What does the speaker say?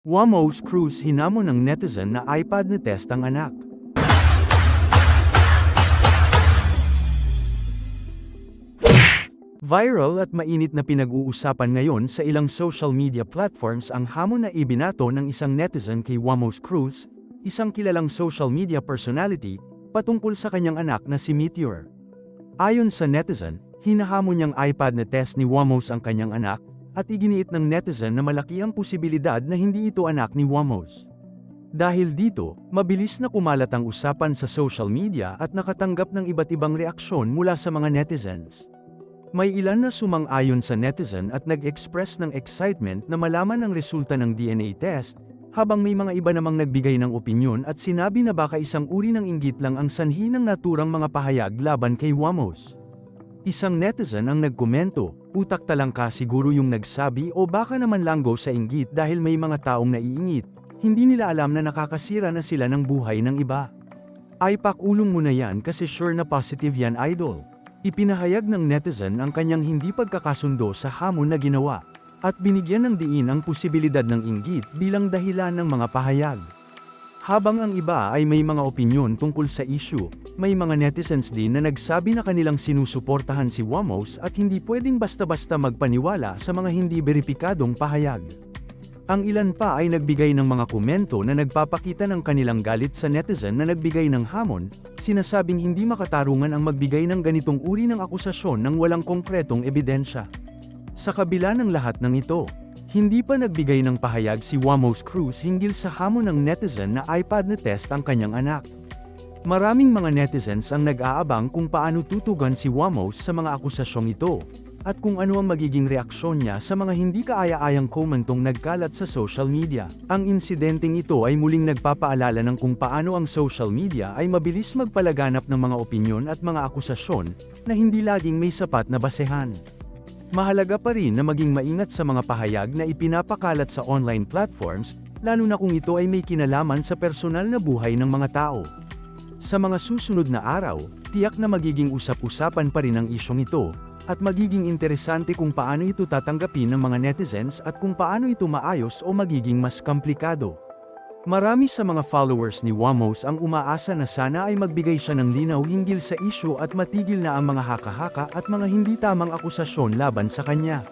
Wamos Cruz hinamon ng netizen na iPad na test ang anak. Viral at mainit na pinag-uusapan ngayon sa ilang social media platforms ang hamon na ibinato ng isang netizen kay Wamos Cruz, isang kilalang social media personality, patungkol sa kanyang anak na si Meteor. Ayon sa netizen, hinahamon niyang iPad na test ni Wamos ang kanyang anak, at iginiit ng netizen na malaki ang posibilidad na hindi ito anak ni Wamos. Dahil dito, mabilis na kumalat ang usapan sa social media at nakatanggap ng iba't ibang reaksyon mula sa mga netizens. May ilan na sumang-ayon sa netizen at nag-express ng excitement na malaman ang resulta ng DNA test, habang may mga iba namang nagbigay ng opinyon at sinabi na baka isang uri ng inggit lang ang sanhi ng naturang mga pahayag laban kay Wamos. Isang netizen ang nagkomento, "Utak talangka siguro yung nagsabi o baka naman langgo sa inggit dahil may mga taong naiingit, hindi nila alam na nakakasira na sila ng buhay ng iba. Ay pakulong mo na yan kasi sure na positive yan idol." Ipinahayag ng netizen ang kanyang hindi pagkakasundo sa hamon na ginawa, at binigyan ng diin ang posibilidad ng inggit bilang dahilan ng mga pahayag. Habang ang iba ay may mga opinyon tungkol sa issue, may mga netizens din na nagsabi na kanilang sinusuportahan si Wamos at hindi pwedeng basta-basta magpaniwala sa mga hindi beripikadong pahayag. Ang ilan pa ay nagbigay ng mga komento na nagpapakita ng kanilang galit sa netizen na nagbigay ng hamon, sinasabing hindi makatarungan ang magbigay ng ganitong uri ng akusasyon ng walang konkretong ebidensya. Sa kabila ng lahat ng ito, hindi pa nagbigay ng pahayag si Wamos Cruz hinggil sa hamon ng netizen na iPad na test ang kanyang anak. Maraming mga netizens ang nag-aabang kung paano tutugan si Wamos sa mga akusasyong ito, at kung ano ang magiging reaksyon niya sa mga hindi kaaya-ayang komentong nagkalat sa social media. Ang insidenteng ito ay muling nagpapaalala ng kung paano ang social media ay mabilis magpalaganap ng mga opinyon at mga akusasyon na hindi laging may sapat na basehan. Mahalaga pa rin na maging maingat sa mga pahayag na ipinapakalat sa online platforms, lalo na kung ito ay may kinalaman sa personal na buhay ng mga tao. Sa mga susunod na araw, tiyak na magiging usap-usapan pa rin ang isyong ito, at magiging interesante kung paano ito tatanggapin ng mga netizens at kung paano ito maayos o magiging mas komplikado. Marami sa mga followers ni Wamos ang umaasa na sana ay magbigay siya ng linaw hinggil sa issue at matigil na ang mga haka-haka at mga hindi tamang akusasyon laban sa kanya.